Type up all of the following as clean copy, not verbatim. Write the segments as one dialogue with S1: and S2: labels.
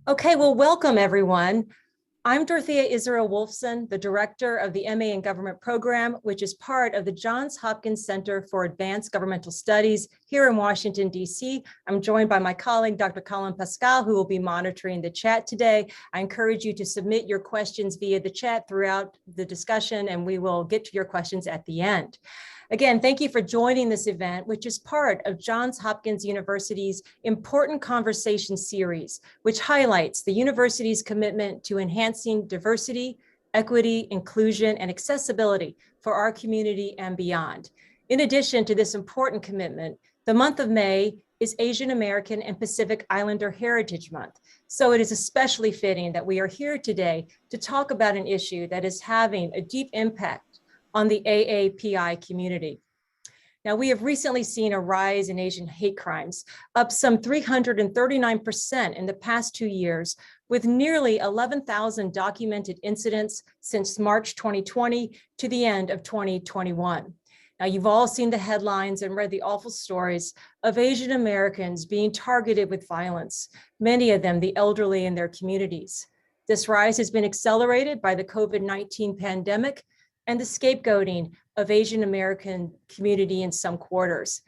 S1: Okay, well, welcome everyone. I'm Dorothea Israel Wolfson, the director of the MA in Government program, which is part of the Johns Hopkins Center for Advanced Governmental Studies here in Washington, D.C. I'm joined by my colleague, Dr. Colin Pascal, who will be monitoring the chat today. I encourage you to submit your questions via the chat throughout the discussion, and we will get to your questions at the end. Again, thank you for joining this event, which is part of Johns Hopkins University's Important Conversation series, which highlights the university's commitment to enhancing diversity, equity, inclusion, and accessibility for our community and beyond. In addition to this important commitment, the month of May is Asian American and Pacific Islander Heritage Month. So it is especially fitting that we are here today to talk about an issue that is having a deep impact on the AAPI community. Now, we have recently seen a rise in Asian hate crimes, up some 339% in the past 2 years, with nearly 11,000 documented incidents since March 2020 to the end of 2021. Now, you've all seen the headlines and read the awful stories of Asian Americans being targeted with violence, many of them the elderly in their communities. This rise has been accelerated by the COVID-19 pandemic and the scapegoating of Asian American community in some quarters.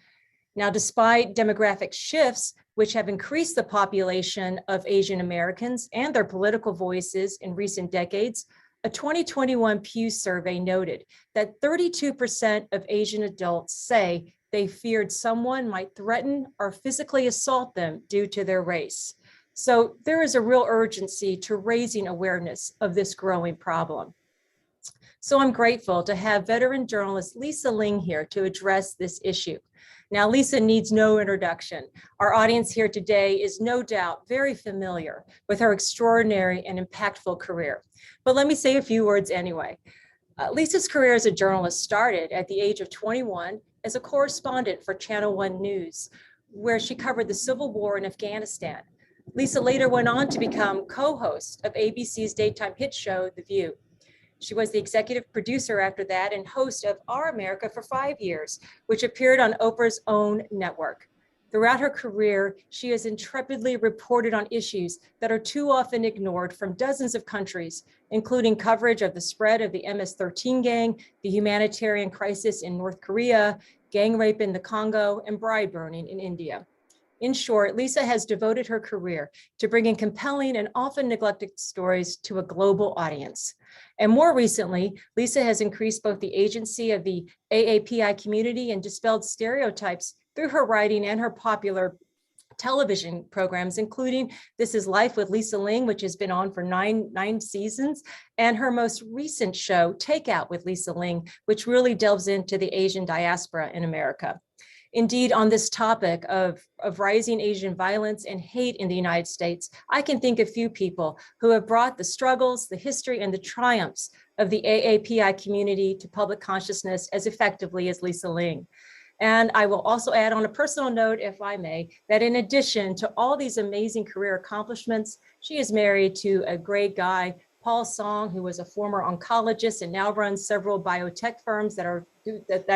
S1: Now, despite demographic shifts, which have increased the population of Asian Americans and their political voices in recent decades, a 2021 Pew survey noted that 32% of Asian adults say they feared someone might threaten or physically assault them due to their race. So there is a real urgency to raising awareness of this growing problem. So I'm grateful to have veteran journalist Lisa Ling here to address this issue. Now, Lisa needs no introduction. Our audience here today is no doubt very familiar with her extraordinary and impactful career. But let me say a few words anyway. Lisa's career as a journalist started at the age of 21 as a correspondent for Channel One News, where she covered the Civil War in Afghanistan. Lisa later went on to become co-host of ABC's daytime hit show, The View. She was the executive producer after that and host of Our America for 5 years, which appeared on Oprah's own network. Throughout her career, she has intrepidly reported on issues that are too often ignored from dozens of countries, including coverage of the spread of the MS-13 gang, the humanitarian crisis in North Korea, gang rape in the Congo, and bride burning in India. In short, Lisa has devoted her career to bringing compelling and often neglected stories to a global audience. And more recently, Lisa has increased both the agency of the AAPI community and dispelled stereotypes through her writing and her popular television programs, including This Is Life with Lisa Ling, which has been on for nine seasons, and her most recent show, Takeout with Lisa Ling, which really delves into the Asian diaspora in America. Indeed, on this topic of rising Asian violence and hate in the United States, I can think of few people who have brought the struggles, the history, and the triumphs of the AAPI community to public consciousness as effectively as Lisa Ling. And I will also add on a personal note, if I may, that in addition to all these amazing career accomplishments, she is married to a great guy, Paul Song, who was a former oncologist and now runs several biotech firms that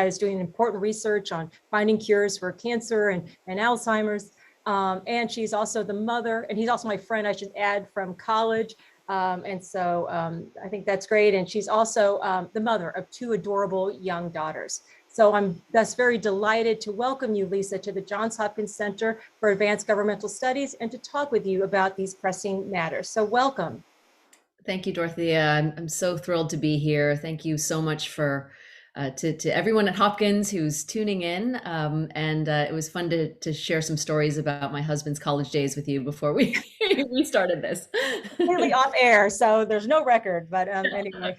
S1: is doing important research on finding cures for cancer and Alzheimer's. And she's also the mother, and he's also my friend, I should add, from college. And so I think that's great. And she's also the mother of 2 adorable young daughters. So I'm thus very delighted to welcome you, Lisa, to the Johns Hopkins Center for Advanced Governmental Studies and to talk with you about these pressing matters. So welcome.
S2: Thank you, Dorothea. I'm so thrilled to be here. Thank you so much for to everyone at Hopkins who's tuning in. And it was fun to share some stories about my husband's college days with you before we we started this.
S1: Completely off air, so there's no record, but anyway.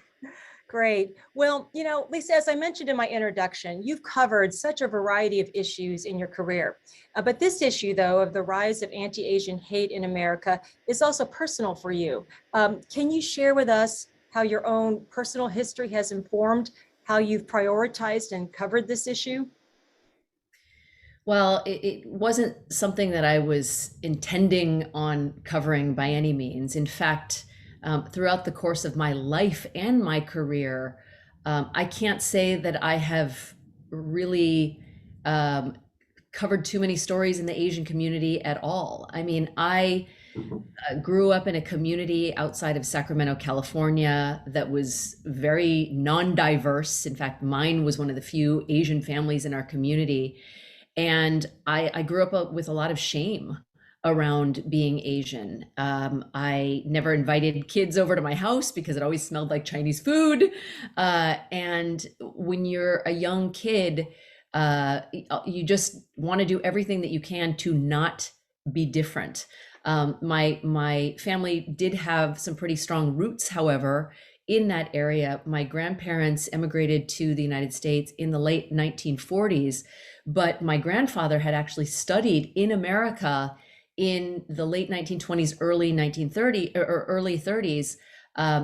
S1: Great. Well, Lisa, as I mentioned in my introduction, you've covered such a variety of issues in your career. But this issue, though, of the rise of anti-Asian hate in America is also personal for you. Can you share with us how your own personal history has informed how you've prioritized and covered this issue?
S2: Well, it wasn't something that I was intending on covering by any means. In fact, throughout the course of my life and my career, I can't say that I have really covered too many stories in the Asian community at all. I mean, I Grew up in a community outside of Sacramento, California, that was very non-diverse. In fact, mine was one of the few Asian families in our community. And I grew up with a lot of shame around being Asian. I never invited kids over to my house because it always smelled like Chinese food. And when you're a young kid, you just want to do everything that you can to not be different. My family did have some pretty strong roots, however, in that area. My grandparents immigrated to the United States in the late 1940s, but my grandfather had actually studied in America in the late 1920s, early 1930 or early 30s.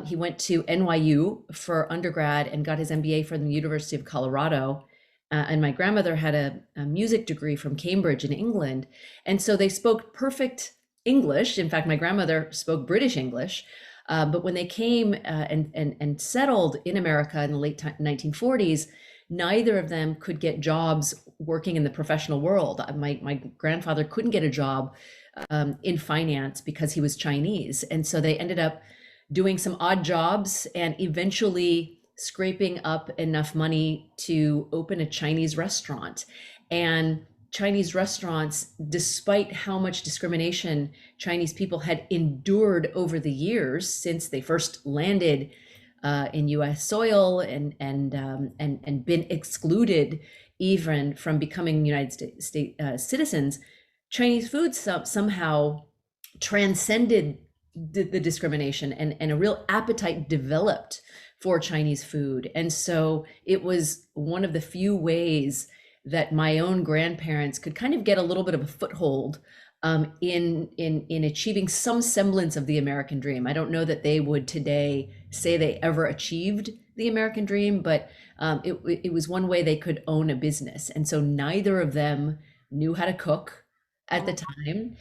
S2: He went to NYU for undergrad and got his MBA from the University of Colorado. And my grandmother had a music degree from Cambridge in England. And so they spoke perfect English. In fact, my grandmother spoke British English. But when they came and settled in America in the late 1940s, neither of them could get jobs working in the professional world. My grandfather couldn't get a job in finance because he was Chinese. And so they ended up doing some odd jobs and eventually scraping up enough money to open a Chinese restaurant. And Chinese restaurants, despite how much discrimination Chinese people had endured over the years since they first landed in U.S. soil and been excluded even from becoming United States citizens, Chinese food somehow transcended the discrimination, and a real appetite developed for Chinese food. And so it was one of the few ways that my own grandparents could kind of get a little bit of a foothold in achieving some semblance of the American dream. I don't know that they would today say they ever achieved the American dream, but it was one way they could own a business. And so neither of them knew how to cook at the time.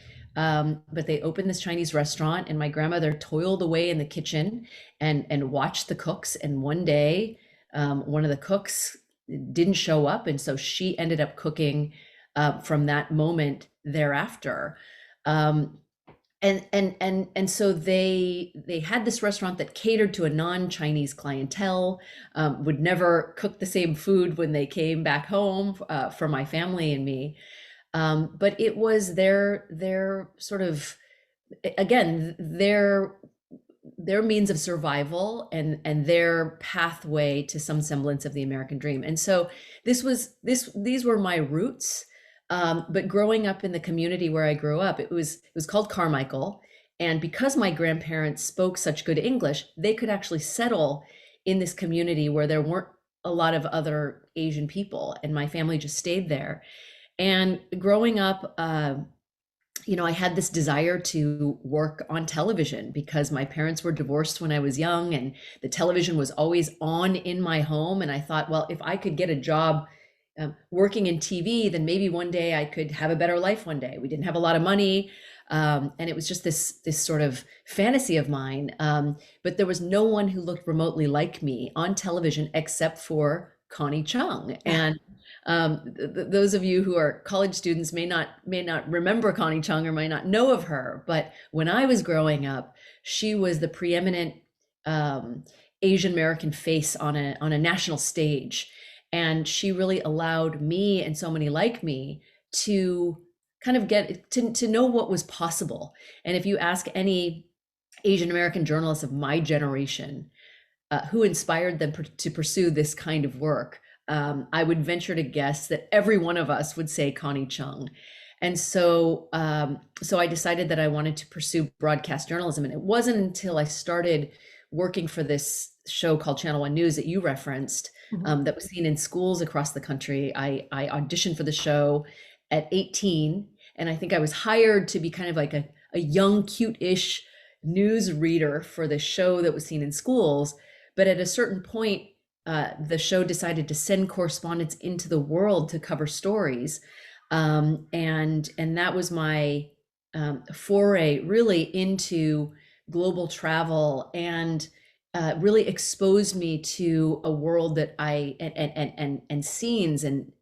S2: But they opened this Chinese restaurant, and my grandmother toiled away in the kitchen and watched the cooks. And one day, one of the cooks didn't show up, and so she ended up cooking from that moment thereafter. And so they had this restaurant that catered to a non-Chinese clientele, would never cook the same food when they came back home for my family and me. But it was their sort of, again, their means of survival and their pathway to some semblance of the American dream. And so these were my roots. But growing up in the community where I grew up, it was called Carmichael. And because my grandparents spoke such good English, they could actually settle in this community where there weren't a lot of other Asian people, and my family just stayed there. And growing up, I had this desire to work on television because my parents were divorced when I was young, and the television was always on in my home. And I thought, well, if I could get a job working in TV, then maybe one day I could have a better life one day. We didn't have a lot of money. And it was just this sort of fantasy of mine. But there was no one who looked remotely like me on television except for Connie Chung. And those of you who are college students may not remember Connie Chung or might not know of her, but when I was growing up, she was the preeminent Asian American face on a national stage, and she really allowed me and so many like me to kind of get to know what was possible. And if you ask any Asian American journalists of my generation who inspired them to pursue this kind of work, I would venture to guess that every one of us would say Connie Chung. And so I decided that I wanted to pursue broadcast journalism. And it wasn't until I started working for this show called Channel One News that you referenced, that was seen in schools across the country. I auditioned for the show at 18, and I think I was hired to be kind of like a young, cute-ish news reader for the show that was seen in schools. But at a certain point, the show decided to send correspondents into the world to cover stories. And that was my foray really into global travel, and really exposed me to a world that and scenes and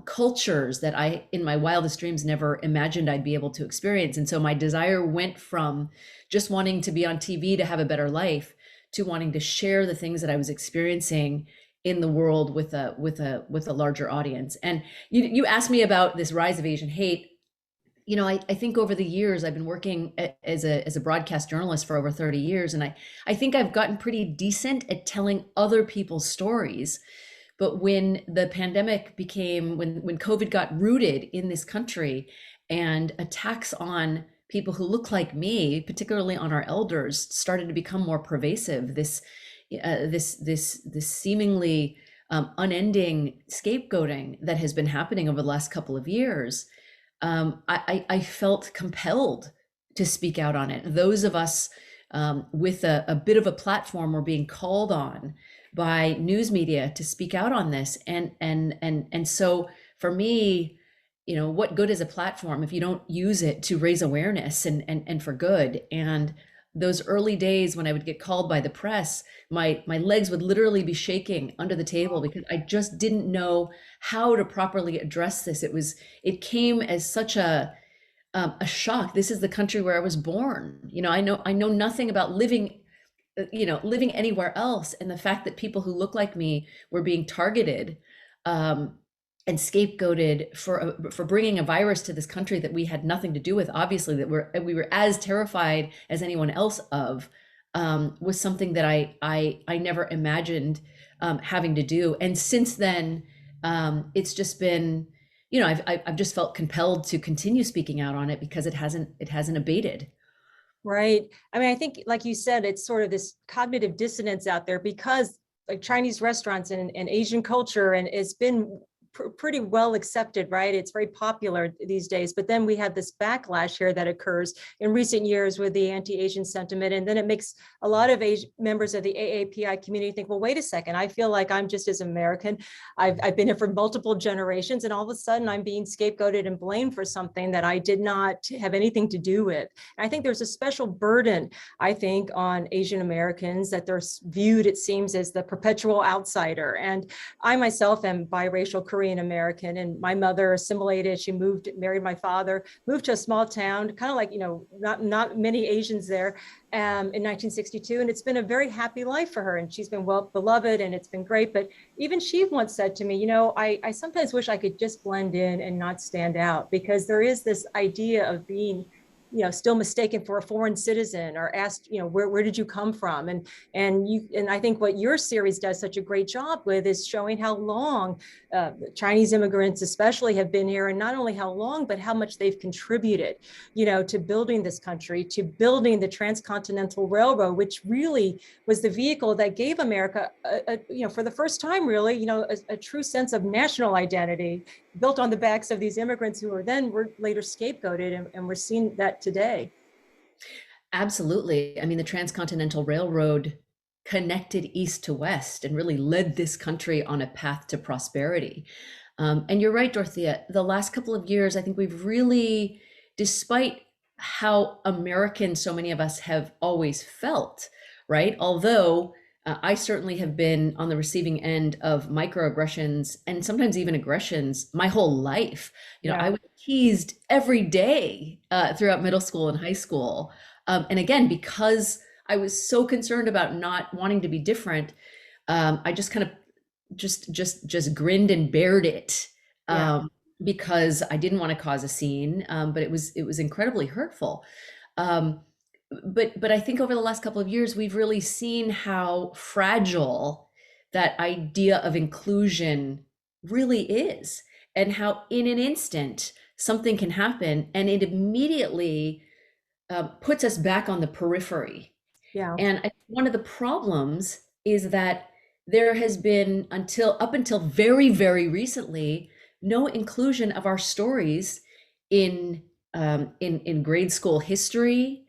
S2: cultures that I, in my wildest dreams, never imagined I'd be able to experience. And so my desire went from just wanting to be on TV to have a better life to wanting to share the things that I was experiencing in the world with a larger audience. And you asked me about this rise of Asian hate. I think over the years I've been working as a broadcast journalist for over 30 years, and I think I've gotten pretty decent at telling other people's stories. But when the pandemic when COVID got rooted in this country, and attacks on people who look like me, particularly on our elders, started to become more pervasive, this seemingly unending scapegoating that has been happening over the last couple of years, I felt compelled to speak out on it. Those of us with a bit of a platform were being called on by news media to speak out on this. And so for me, what good is a platform if you don't use it to raise awareness and for good? And those early days when I would get called by the press, my legs would literally be shaking under the table because I just didn't know how to properly address this. It came as such a shock. This is the country where I was born. I know nothing about living anywhere else. And the fact that people who look like me were being targeted and scapegoated for bringing a virus to this country that we had nothing to do with, obviously, that we were as terrified as anyone else of, was something that I never imagined having to do. And since then, it's just been, I've just felt compelled to continue speaking out on it because it hasn't abated.
S1: Right. I mean, I think, like you said, it's sort of this cognitive dissonance out there because like Chinese restaurants and Asian culture, and it's been pretty well accepted, right? It's very popular these days. But then we have this backlash here that occurs in recent years with the anti-Asian sentiment. And then it makes a lot of members of the AAPI community think, well, wait a second, I feel like I'm just as American. I've been here for multiple generations, and all of a sudden I'm being scapegoated and blamed for something that I did not have anything to do with. And I think there's a special burden, I think, on Asian Americans that they're viewed, it seems, as the perpetual outsider. And I myself am biracial Korean American, and my mother assimilated. She married my father, moved to a small town, kind of like, not many Asians there, in 1962. And it's been a very happy life for her. And she's been well beloved, and it's been great. But even she once said to me, I sometimes wish I could just blend in and not stand out, because there is this idea of being still mistaken for a foreign citizen, or asked, where did you come from? And I think what your series does such a great job with is showing how long Chinese immigrants especially have been here, and not only how long, but how much they've contributed, to building this country, to building the transcontinental railroad, which really was the vehicle that gave America, for the first time, really, a true sense of national identity, built on the backs of these immigrants who were later scapegoated, and we're seeing that today.
S2: Absolutely. I mean, the Transcontinental Railroad connected east to west and really led this country on a path to prosperity. And you're right, Dorothea, the last couple of years, I think we've really, despite how American so many of us have always felt, right? Although I certainly have been on the receiving end of microaggressions and sometimes even aggressions my whole life. I was teased every day throughout middle school and high school. And again, because I was so concerned about not wanting to be different, I just kind of just grinned and bared it, because I didn't want to cause a scene. But it was incredibly hurtful. But I think over the last couple of years, we've really seen how fragile that idea of inclusion really is, and how in an instant something can happen and it immediately puts us back on the periphery.
S1: Yeah.
S2: And one of the problems is that there has been, up until very, very recently, no inclusion of our stories in grade school history.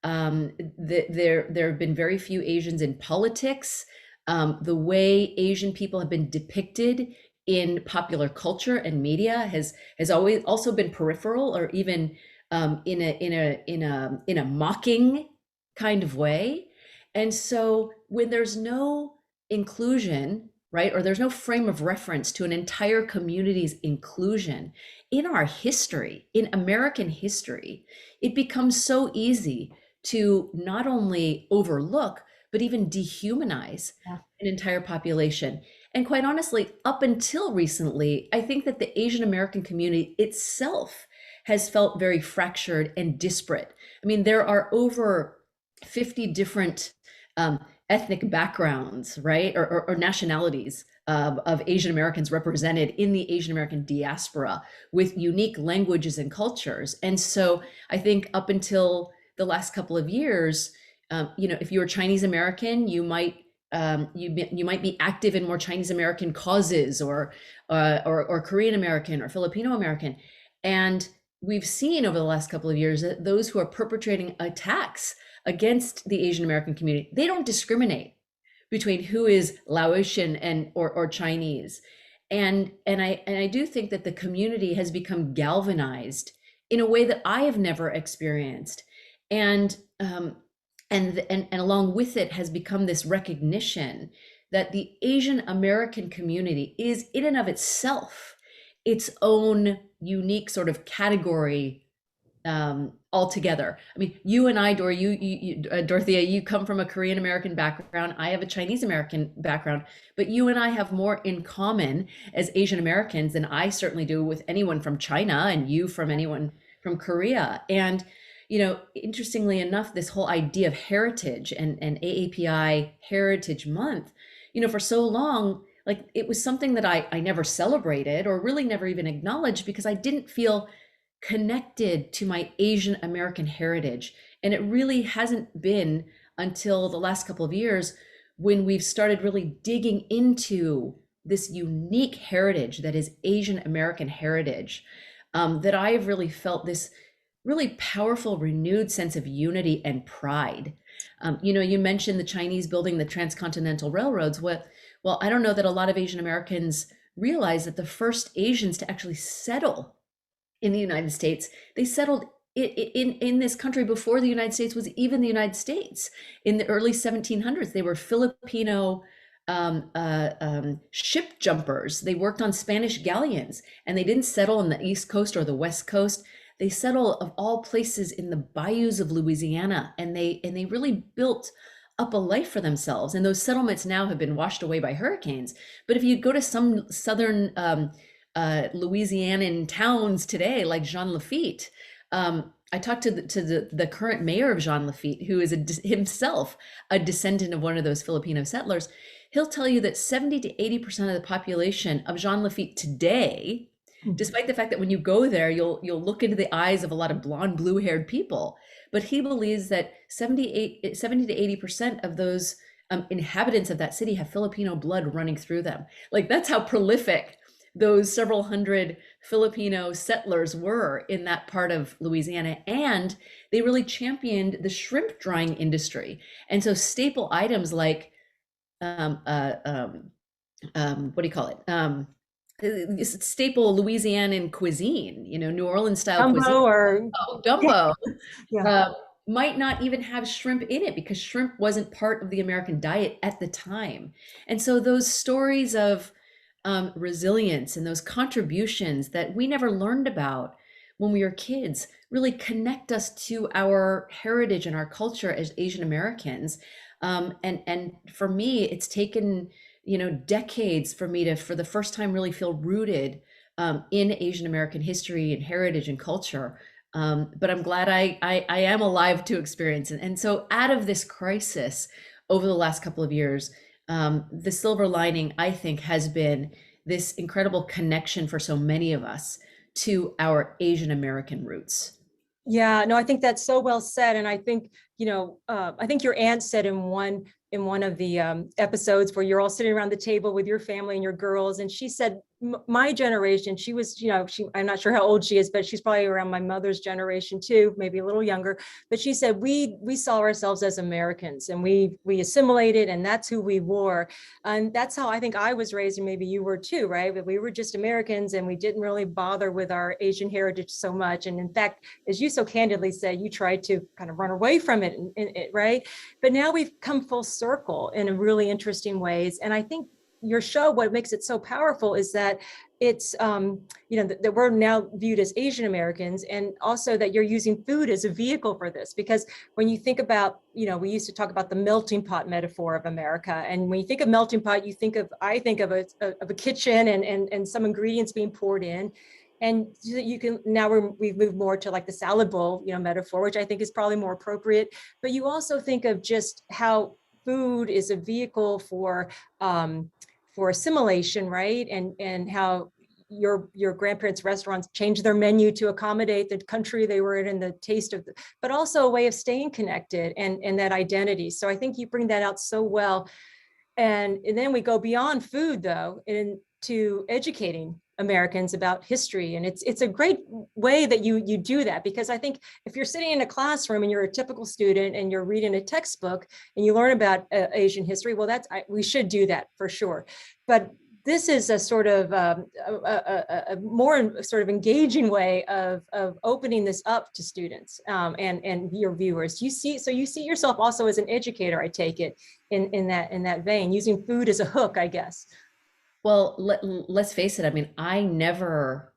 S2: There have been very few Asians in politics. The way Asian people have been depicted in popular culture and media has always also been peripheral, or even in a mocking kind of way. And so when there's no inclusion, right? Or there's no frame of reference to an entire community's inclusion in our history, in American history, it becomes so easy to not only overlook, but even dehumanize
S1: Yeah.
S2: an entire population. And quite honestly, up until recently, I think that the Asian American community itself has felt very fractured and disparate. I mean, there are over 50 different ethnic backgrounds, right? Or nationalities of Asian Americans represented in the Asian American diaspora with unique languages and cultures. And so I think up until the last couple of years, if you're Chinese American, you might be active in more Chinese American causes, or Korean American or Filipino American. And we've seen over the last couple of years that those who are perpetrating attacks against the Asian American community, they don't discriminate between who is Laotian or Chinese. And I do think that the community has become galvanized in a way that I have never experienced. And and along with it has become this recognition that the Asian American community is in and of itself its own unique sort of category altogether. I mean, you and I, Dorothea, you come from a Korean American background. I have a Chinese American background, but you and I have more in common as Asian Americans than I certainly do with anyone from China, and you from anyone from Korea. And interestingly enough, this whole idea of heritage and AAPI Heritage Month, for so long, like it was something that I never celebrated or really never even acknowledged because I didn't feel connected to my Asian American heritage. And it really hasn't been until the last couple of years when we've started really digging into this unique heritage that is Asian American heritage, that I've really felt this really powerful, renewed sense of unity and pride. You mentioned the Chinese building the transcontinental railroads. Well, I don't know that a lot of Asian Americans realize that the first Asians to actually settle in the United States, they settled in this country before the United States was even the United States. In the early 1700s, they were Filipino ship jumpers. They worked on Spanish galleons, and they didn't settle on the East Coast or the West Coast. They settled, of all places, in the bayous of Louisiana, and they really built up a life for themselves. And those settlements now have been washed away by hurricanes. But if you go to some southern Louisianan towns today, like Jean Lafitte, I talked to the current mayor of Jean Lafitte, who is himself a descendant of one of those Filipino settlers. He'll tell you that 70 to 80% of the population of Jean Lafitte today, despite the fact that when you go there, you'll look into the eyes of a lot of blonde, blue-haired people, but he believes that 70 to 80% of those inhabitants of that city have Filipino blood running through them. Like, that's how prolific those several hundred Filipino settlers were in that part of Louisiana. And they really championed the shrimp drying industry. And so staple items like, what do you call it? Staple Louisianan cuisine, New Orleans style cuisine.
S1: Or
S2: Gumbo.
S1: yeah.
S2: Might not even have shrimp in it because shrimp wasn't part of the American diet at the time. And so those stories of resilience and those contributions that we never learned about when we were kids really connect us to our heritage and our culture as Asian Americans. And for me, it's taken decades for me to, for the first time, really feel rooted in Asian American history and heritage and culture. But I'm glad I am alive to experience it. And so out of this crisis over the last couple of years, the silver lining, I think, has been this incredible connection for so many of us to our Asian American roots.
S1: Yeah, no, I think that's so well said. And I think, I think your aunt said in one of the episodes where you're all sitting around the table with your family and your girls, and she said, my generation, she was, I'm not sure how old she is, but she's probably around my mother's generation too, maybe a little younger. But she said, we saw ourselves as Americans, and we assimilated, and that's who we were. And that's how I think I was raised, and maybe you were too, right? But we were just Americans, and we didn't really bother with our Asian heritage so much. And in fact, as you so candidly said, you tried to kind of run away from it, right? But now we've come full circle in a really interesting ways. And I think your show, what makes it so powerful is that it's, that we're now viewed as Asian Americans, and also that you're using food as a vehicle for this. Because when you think about, we used to talk about the melting pot metaphor of America. And when you think of melting pot, I think of a kitchen and some ingredients being poured in. And you can, now we've moved more to like the salad bowl, metaphor, which I think is probably more appropriate. But you also think of just how food is a vehicle for assimilation, right? And how your grandparents' restaurants changed their menu to accommodate the country they were in and the taste of, but also a way of staying connected and that identity. So I think you bring that out so well. And then we go beyond food, though, into educating Americans about history. And it's a great way that you do that, because I think if you're sitting in a classroom and you're a typical student and you're reading a textbook and you learn about Asian history, well, we should do that for sure. But this is a sort of a more sort of engaging way of opening this up to students and your viewers. You see yourself also as an educator, I take it, in that vein, using food as a hook, I guess.
S2: Well, let's face it. I mean, I never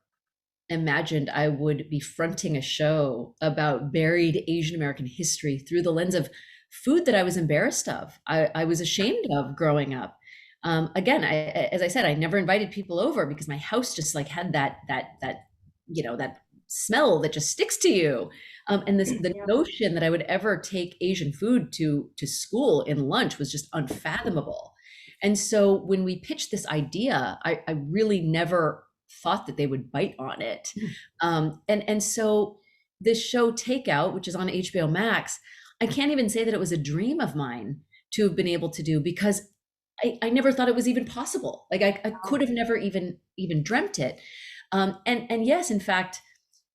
S2: imagined I would be fronting a show about buried Asian American history through the lens of food that I was embarrassed of. I was ashamed of growing up. Again, as I said, I never invited people over because my house just like had that smell that just sticks to you. And the
S1: Yeah.
S2: notion that I would ever take Asian food to school in lunch was just unfathomable. And so when we pitched this idea, I really never thought that they would bite on it. And so this show Takeout, which is on HBOMax, I can't even say that it was a dream of mine to have been able to do, because I never thought it was even possible. Like I could have never even dreamt it. And yes, in fact,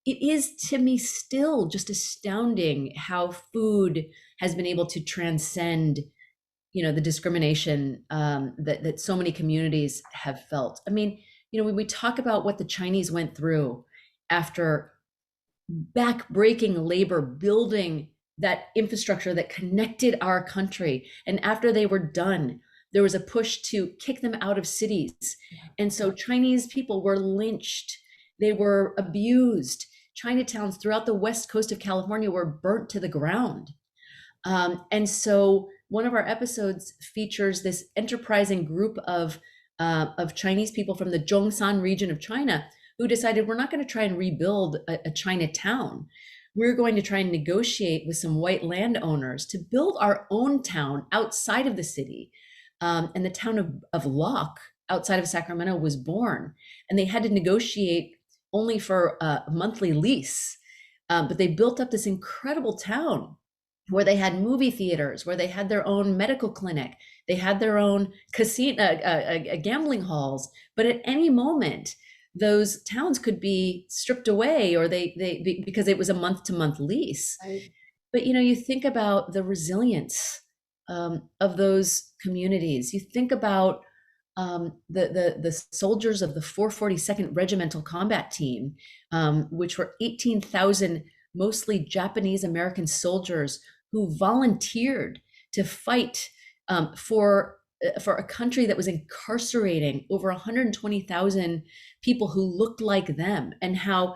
S2: it is to me still just astounding how food has been able to transcend, the discrimination that so many communities have felt. I mean, when we talk about what the Chinese went through after back-breaking labor, building that infrastructure that connected our country, and after they were done, there was a push to kick them out of cities. And so Chinese people were lynched, they were abused. Chinatowns throughout the west coast of California were burnt to the ground. And so one of our episodes features this enterprising group of Chinese people from the Zhongshan region of China who decided, we're not going to try and rebuild a Chinatown. We're going to try and negotiate with some white landowners to build our own town outside of the city. And the town of Locke, outside of Sacramento, was born. And they had to negotiate only for a monthly lease. But they built up this incredible town where they had movie theaters, where they had their own medical clinic, they had their own casino, gambling halls. But at any moment, those towns could be stripped away, or because it was a month-to-month lease.
S1: Right.
S2: But you think about the resilience of those communities. You think about the soldiers of the 442nd Regimental Combat Team, which were 18,000 mostly Japanese American soldiers who volunteered to fight for a country that was incarcerating over 120,000 people who looked like them, and how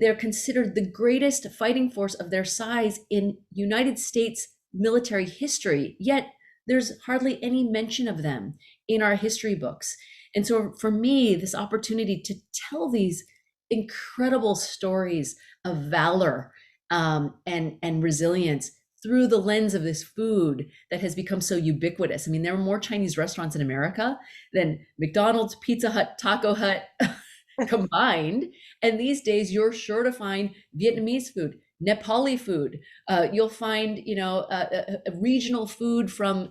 S2: they're considered the greatest fighting force of their size in United States military history, yet there's hardly any mention of them in our history books. And so for me, this opportunity to tell these incredible stories of valor and resilience through the lens of this food that has become so ubiquitous. I mean, there are more Chinese restaurants in America than McDonald's, Pizza Hut, Taco Hut combined. And these days, you're sure to find Vietnamese food, Nepali food. You'll find, a regional food from,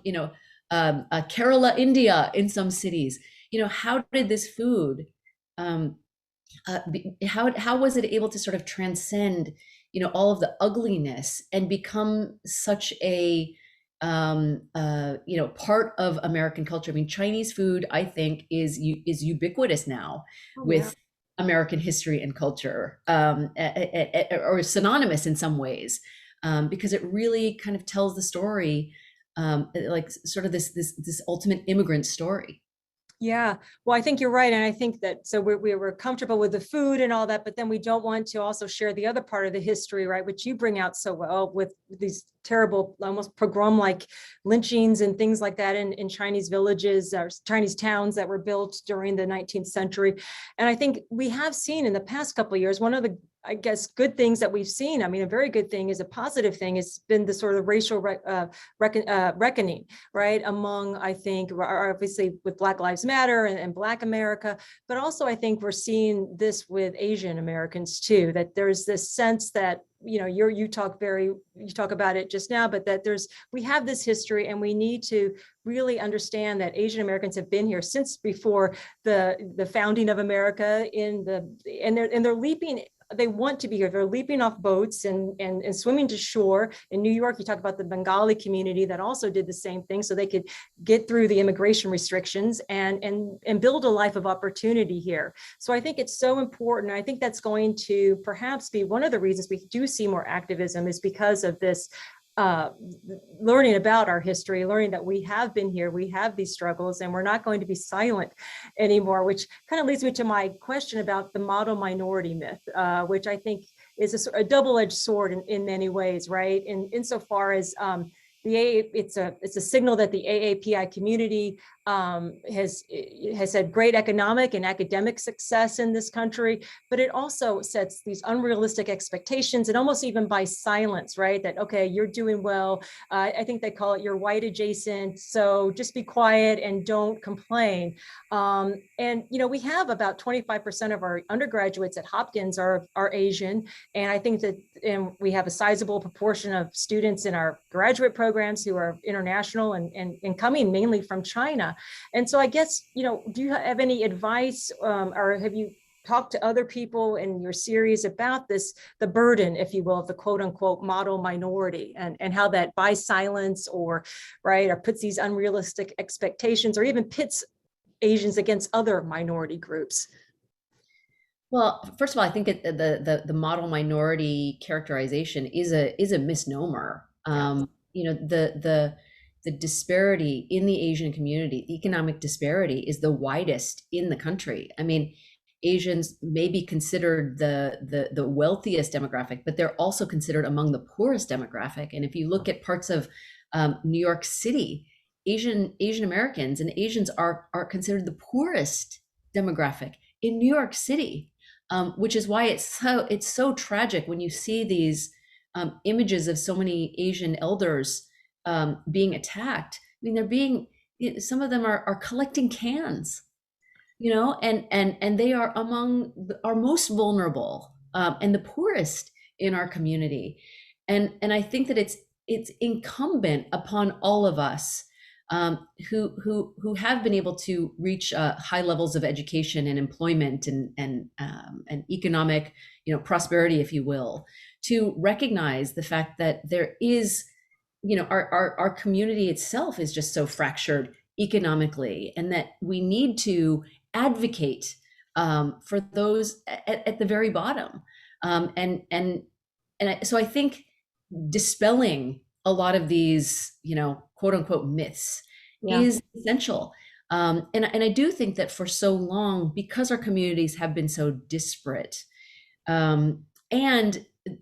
S2: Kerala, India, in some cities. How did this food? How was it able to sort of transcend, all of the ugliness and become such a part of American culture? I mean, Chinese food, I think, is ubiquitous now with American history and culture, or synonymous in some ways, because it really kind of tells the story like sort of this ultimate immigrant story.
S1: Yeah, well, I think you're right. And I think that so we're comfortable with the food and all that, but then we don't want to also share the other part of the history, right? Which you bring out so well with these terrible, almost pogrom-like lynchings and things like that in Chinese villages or Chinese towns that were built during the 19th century. And I think we have seen in the past couple of years, one of the, I guess, good things that we've seen, I mean, a very good thing is a positive thing, has been the sort of racial reckoning, right? Among, I think, obviously with Black Lives Matter and Black America, but also I think we're seeing this with Asian Americans too, that there's this sense that, you know, you talk about it just now, but that we have this history and we need to really understand that Asian Americans have been here since before the founding of America and they're leaping. They want to be here. They're leaping off boats and swimming to shore. In New York, you talk about the Bengali community that also did the same thing so they could get through the immigration restrictions and build a life of opportunity here. So I think it's so important. I think that's going to perhaps be one of the reasons we do see more activism, is because of this learning about our history, learning that we have been here, we have these struggles, and we're not going to be silent anymore, which kind of leads me to my question about the model minority myth, which I think is a double-edged sword in many ways, right? Insofar as it's a signal that the AAPI community has had great economic and academic success in this country, but it also sets these unrealistic expectations, and almost even by silence, right? That, okay, you're doing well. I think they call it you're white adjacent, so just be quiet and don't complain. And you know, we have about 25% of our undergraduates at Hopkins are Asian, and I think that we have a sizable proportion of students in our graduate programs who are international and coming mainly from China. And so I guess, you know, do you have any advice or have you talked to other people in your series about this, the burden, if you will, of the quote unquote model minority, and how that by silence or puts these unrealistic expectations or even pits Asians against other minority groups?
S2: Well, first of all, I think the model minority characterization is a misnomer.
S1: Yeah.
S2: You know, the disparity in the Asian community, the economic disparity, is the widest in the country. I mean, Asians may be considered the wealthiest demographic, but they're also considered among the poorest demographic. And if you look at parts of New York City, Asian Americans and Asians are considered the poorest demographic in New York City, which is why it's so tragic when you see these images of so many Asian elders being attacked. I mean, some of them are collecting cans, you know, and they are among our most vulnerable and the poorest in our community. And I think that it's incumbent upon all of us who have been able to reach high levels of education and employment and economic, you know, prosperity, if you will, to recognize the fact that there is, you know, our community itself is just so fractured economically, and that we need to advocate for those at the very bottom. So I think dispelling a lot of these, you know, quote unquote myths is essential. And I do think that for so long, because our communities have been so disparate, and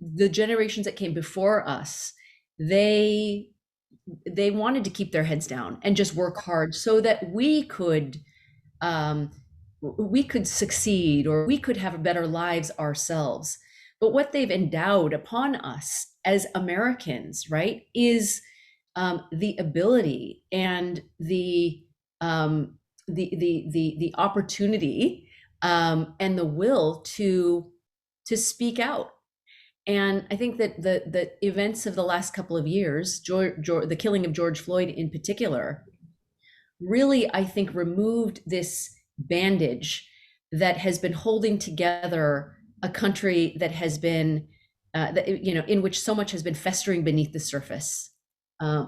S2: the generations that came before us, they wanted to keep their heads down and just work hard so that we could succeed, or we could have better lives ourselves. But what they've endowed upon us as Americans, right, is the ability and the opportunity and the will to speak out. And I think that the events of the last couple of years, the killing of George Floyd in particular, really, I think, removed this bandage that has been holding together a country that has been, you know, in which so much has been festering beneath the surface,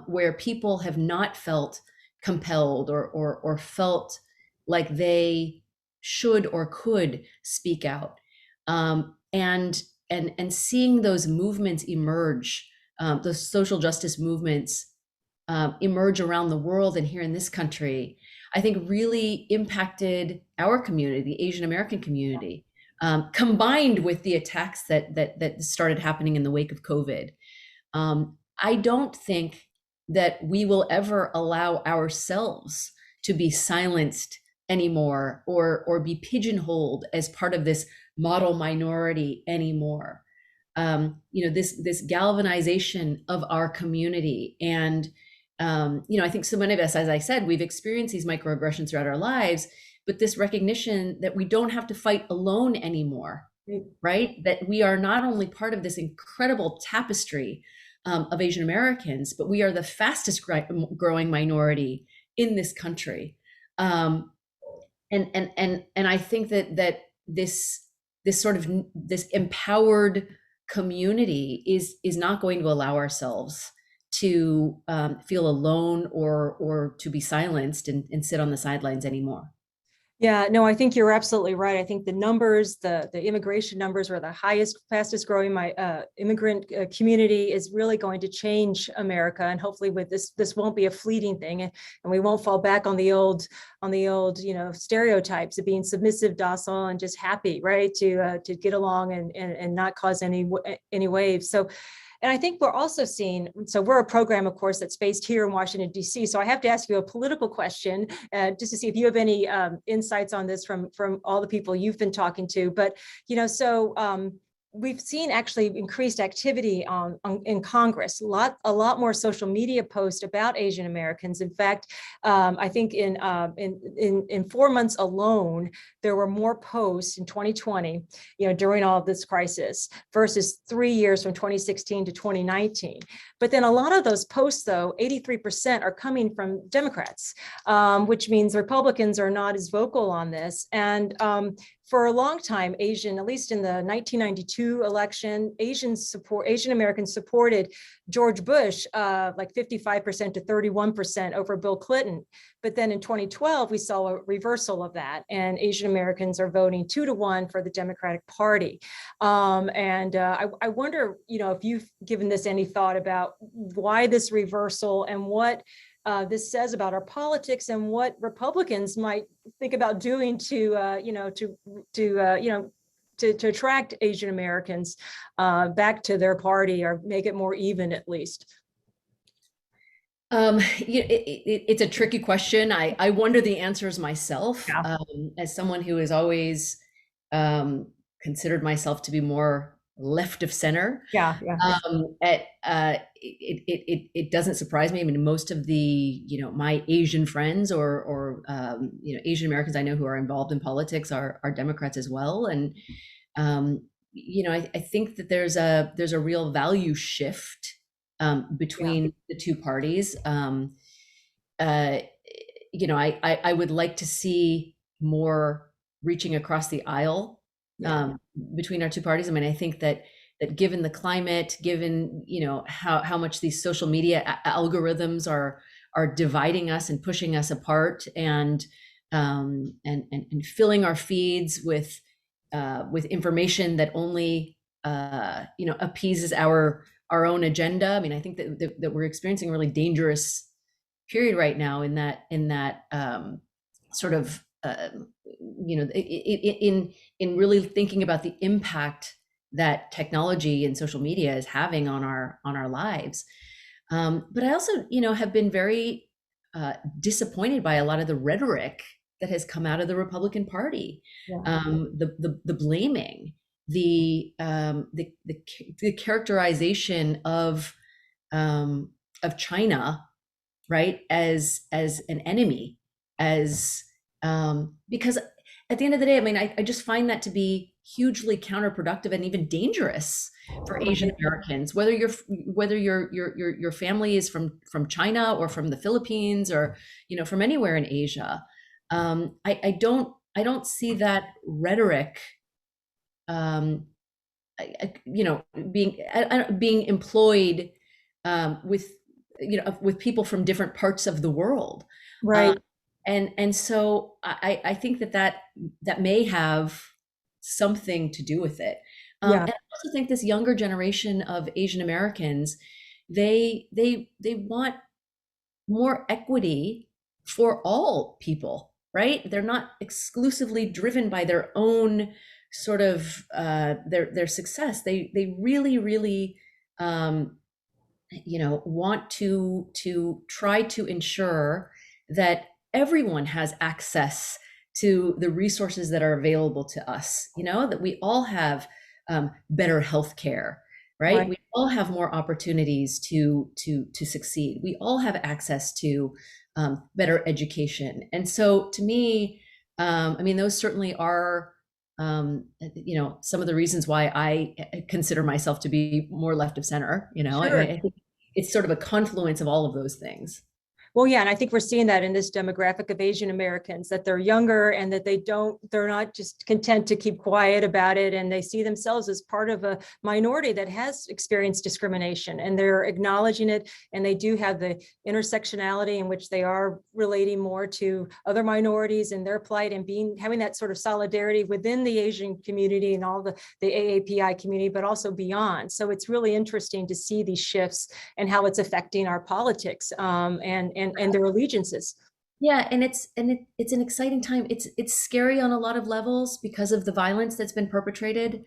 S2: where people have not felt compelled or felt like they should or could speak out. And seeing those movements emerge, those social justice movements emerge around the world and here in this country, I think really impacted our community, the Asian American community, combined with the attacks that started happening in the wake of COVID. I don't think that we will ever allow ourselves to be silenced anymore, or be pigeonholed as part of this model minority anymore. This galvanization of our community, and I think so many of us, as I said, we've experienced these microaggressions throughout our lives, but this recognition that we don't have to fight alone anymore, right? That we are not only part of this incredible tapestry of Asian Americans, but we are the fastest growing minority in this country. And I think that this sort of this empowered community is not going to allow ourselves to feel alone, or to be silenced and sit on the sidelines anymore.
S1: Yeah, no, I think you're absolutely right. I think the numbers, the immigration numbers are the highest, fastest growing. My immigrant community is really going to change America, and hopefully, with this won't be a fleeting thing, and we won't fall back on the old, stereotypes of being submissive, docile, and just happy, right, to get along and not cause any waves. So. And I think we're also seeing, so we're a program, of course, that's based here in Washington, D.C. So I have to ask you a political question, just to see if you have any insights on this from all the people you've been talking to. But, we've seen actually increased activity in Congress, a lot more social media posts about Asian Americans. In fact, I think in 4 months alone, there were more posts in 2020, during all of this crisis, versus 3 years from 2016 to 2019. But then a lot of those posts, though, 83% are coming from Democrats, which means Republicans are not as vocal on this. And for a long time, at least in the 1992 election, Asian Americans supported George Bush, like 55% to 31% over Bill Clinton. But then in 2012, we saw a reversal of that, and Asian Americans are voting 2-1 for the Democratic Party. I wonder, if you've given this any thought about why this reversal, and what this says about our politics, and what Republicans might think about doing to attract Asian Americans back to their party, or make it more even at least.
S2: It's a tricky question. I wonder the answers myself.
S1: Yeah.
S2: As someone who has always considered myself to be more left of center.
S1: Yeah.
S2: It doesn't surprise me. I mean, most of the, my Asian friends, or Asian Americans I know who are involved in politics are Democrats as well. And, I think that there's a real value shift between the two parties. I would like to see more reaching across the aisle between our two parties. I mean, I think that given the climate, given how much these social media algorithms are dividing us and pushing us apart, and filling our feeds with information that only appeases our own agenda. I mean, I think that we're experiencing a really dangerous period right now in that sort of in really thinking about the impact that technology and social media is having on our lives. But I also, have been very disappointed by a lot of the rhetoric that has come out of the Republican Party. The blaming, the characterization of China, right, as an enemy, because at the end of the day, I mean, I just find that to be hugely counterproductive and even dangerous for Asian Americans, whether your family is from China, or from the Philippines, or from anywhere in Asia. I don't see that rhetoric being employed with people from different parts of the world.
S1: Right.
S2: And so I think that may have something to do with it. And I also think this younger generation of Asian Americans, they want more equity for all people, right? They're not exclusively driven by their own sort of their success. They really, really want to try to ensure that everyone has access to the resources that are available to us, that we all have better health care, right?
S1: Right.
S2: We all have more opportunities to succeed. We all have access to better education. And so to me, I mean, those certainly are some of the reasons why I consider myself to be more left of center.
S1: Sure.
S2: I think it's sort of a confluence of all of those things.
S1: Well, yeah, and I think we're seeing that in this demographic of Asian Americans, that they're younger and that they're not just content to keep quiet about it. And they see themselves as part of a minority that has experienced discrimination, and they're acknowledging it. And they do have the intersectionality in which they are relating more to other minorities and their plight, and having that sort of solidarity within the Asian community and all the AAPI community, but also beyond. So it's really interesting to see these shifts and how it's affecting our politics and their allegiances.
S2: Yeah, and it's an exciting time. It's scary on a lot of levels because of the violence that's been perpetrated,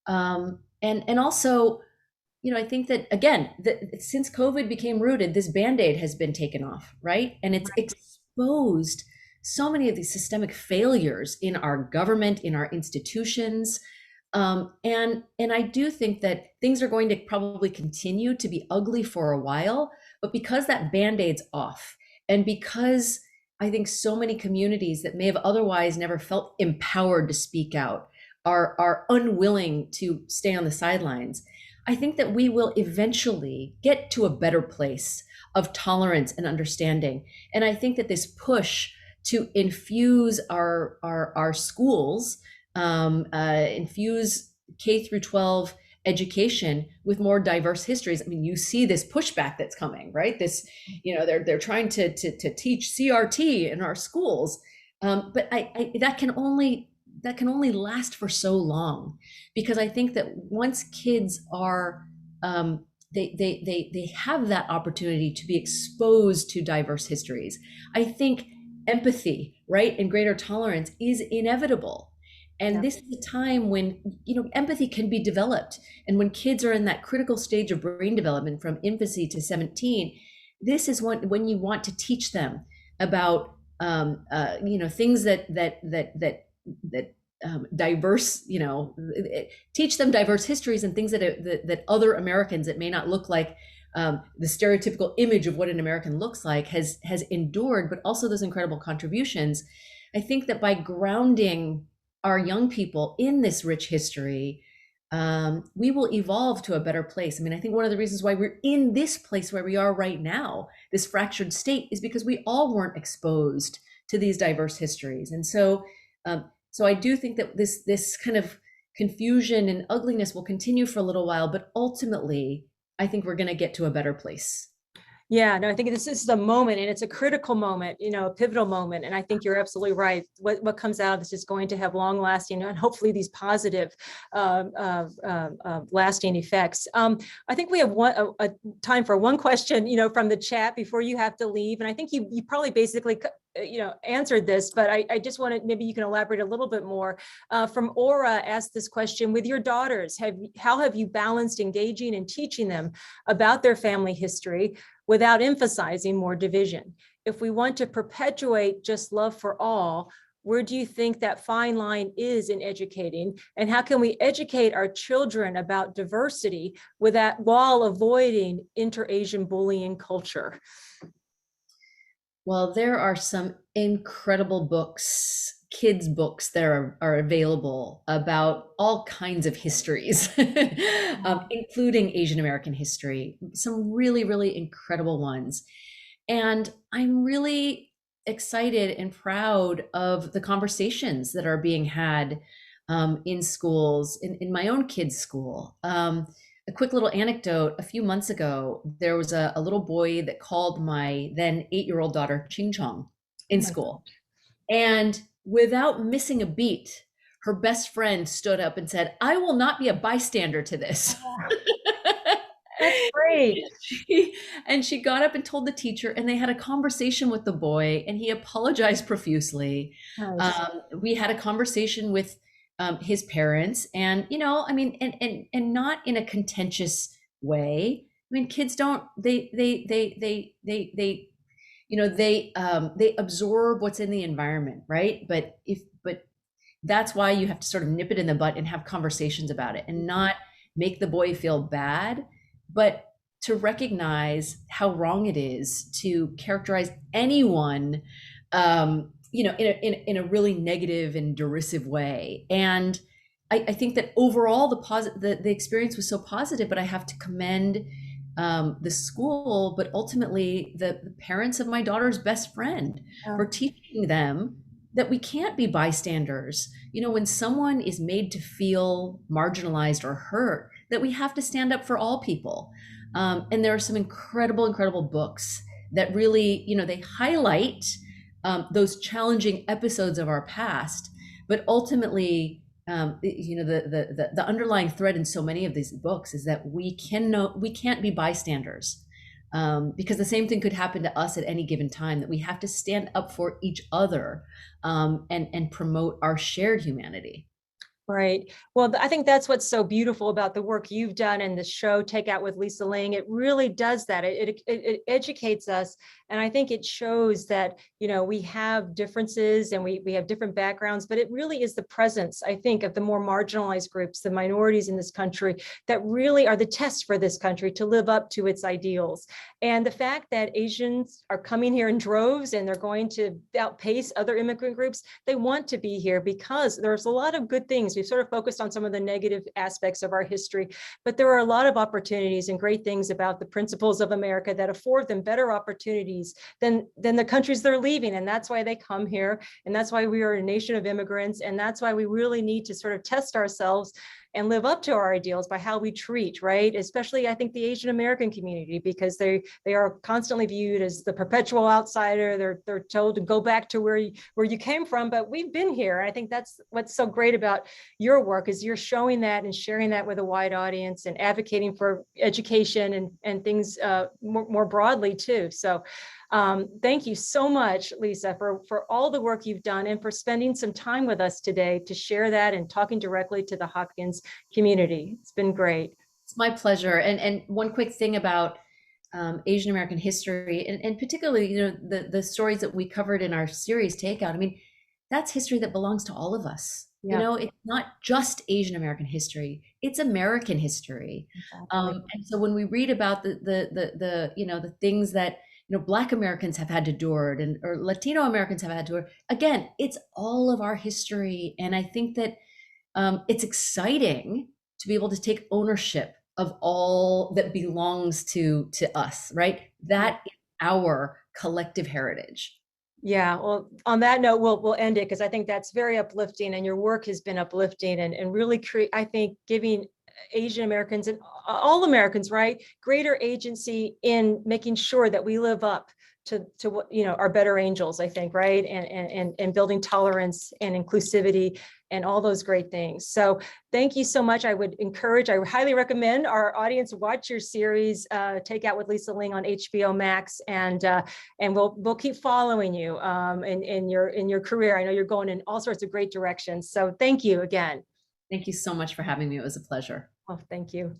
S2: and also, I think that again, that since COVID became rooted, this Band-Aid has been taken off, right? And it's exposed so many of these systemic failures in our government, in our institutions. And I do think that things are going to probably continue to be ugly for a while, but because that Band-Aid's off, and because I think so many communities that may have otherwise never felt empowered to speak out are unwilling to stay on the sidelines, I think that we will eventually get to a better place of tolerance and understanding. And I think that this push to infuse our schools, infuse K through 12 education with more diverse histories. I mean, you see this pushback that's coming, right? This, they're trying to teach CRT in our schools, but that can only last for so long, because I think that once kids are they have that opportunity to be exposed to diverse histories, I think empathy, right, and greater tolerance is inevitable. And
S1: Yeah.
S2: this is a time when, empathy can be developed. And when kids are in that critical stage of brain development from infancy to 17, this is when you want to teach them about, things that diverse, teach them diverse histories and things that other Americans that may not look like the stereotypical image of what an American looks like has endured, but also those incredible contributions. I think that by grounding our young people in this rich history, we will evolve to a better place. I mean, I think one of the reasons why we're in this place where we are right now, this fractured state, is because we all weren't exposed to these diverse histories. And so I do think that this kind of confusion and ugliness will continue for a little while, but ultimately, I think we're going to get to a better place.
S1: Yeah, no, I think this is a moment, and it's a critical moment, a pivotal moment. And I think you're absolutely right. What comes out of this is going to have long lasting and hopefully these positive lasting effects. I think we have a time for one question, from the chat before you have to leave. And I think you probably basically answered this, but I just wanted, maybe you can elaborate a little bit more. From Aura asked this question: with your daughters, how have you balanced engaging and teaching them about their family history without emphasizing more division? If we want to perpetuate just love for all, where do you think that fine line is in educating? And how can we educate our children about diversity while avoiding inter-Asian bullying culture?
S2: Well, there are some incredible books, kids' books that are available about all kinds of histories, including Asian American history, some really, really incredible ones. And I'm really excited and proud of the conversations that are being had in schools, in my own kids' school. A quick little anecdote: a few months ago, there was a little boy that called my then 8-year-old daughter Ching Chong in school. And without missing a beat, her best friend stood up and said, "I will not be a bystander to this."
S1: That's great.
S2: And she got up and told the teacher, and they had a conversation with the boy, and he apologized profusely.
S1: Nice.
S2: We had a conversation with his parents, and I mean, and not in a contentious way. I mean, kids don't they absorb what's in the environment, right? But that's why you have to sort of nip it in the butt and have conversations about it and not make the boy feel bad, but to recognize how wrong it is to characterize anyone, in a really negative and derisive way. And I think that overall the experience was so positive, but I have to commend the school, but ultimately the parents of my daughter's best friend for teaching them that we can't be bystanders. When someone is made to feel marginalized or hurt, that we have to stand up for all people. And there are some incredible, incredible books that really, they highlight those challenging episodes of our past, but ultimately, the underlying thread in so many of these books is that we can't be bystanders. Because the same thing could happen to us at any given time, that we have to stand up for each other, and promote our shared humanity.
S1: Right. Well, I think that's what's so beautiful about the work you've done in the show Take Out with Lisa Ling. It really does that. It educates us. And I think it shows that, we have differences and we have different backgrounds, but it really is the presence, I think, of the more marginalized groups, the minorities in this country, that really are the test for this country to live up to its ideals. And the fact that Asians are coming here in droves and they're going to outpace other immigrant groups, they want to be here because there's a lot of good things. We've sort of focused on some of the negative aspects of our history, but there are a lot of opportunities and great things about the principles of America that afford them better opportunities than the countries they're leaving. And that's why they come here. And that's why we are a nation of immigrants. And that's why we really need to sort of test ourselves and live up to our ideals by how we treat, right? Especially, I think, the Asian American community, because they are constantly viewed as the perpetual outsider. They're told to go back to where you came from, but we've been here. I think that's what's so great about your work, is you're showing that and sharing that with a wide audience and advocating for education and things more broadly too. So thank you so much, Lisa, for all the work you've done and for spending some time with us today to share that and talking directly to the Hopkins community. It's been great.
S2: It's my pleasure. And one quick thing about Asian American history, and particularly, the stories that we covered in our series Takeout. I mean, that's history that belongs to all of us.
S1: Yeah.
S2: It's not just Asian American history; it's American history.
S1: Exactly.
S2: And so when we read about the things that Black Americans have had to endure, or Latino Americans have had to endure, again, it's all of our history. And I think that it's exciting to be able to take ownership of all that belongs to us, right? That is our collective heritage.
S1: Yeah, well, on that note, we'll end it, because I think that's very uplifting, and your work has been uplifting and really I think, giving Asian Americans and all Americans, right, greater agency in making sure that we live up to what, our better angels, I think, right, and building tolerance and inclusivity and all those great things. So thank you so much. I highly recommend our audience watch your series Take Out with Lisa Ling on HBOMax, and we'll keep following you in your career. I know you're going in all sorts of great directions. So thank you again.
S2: Thank you so much for having me. It was a pleasure.
S1: Oh, thank you.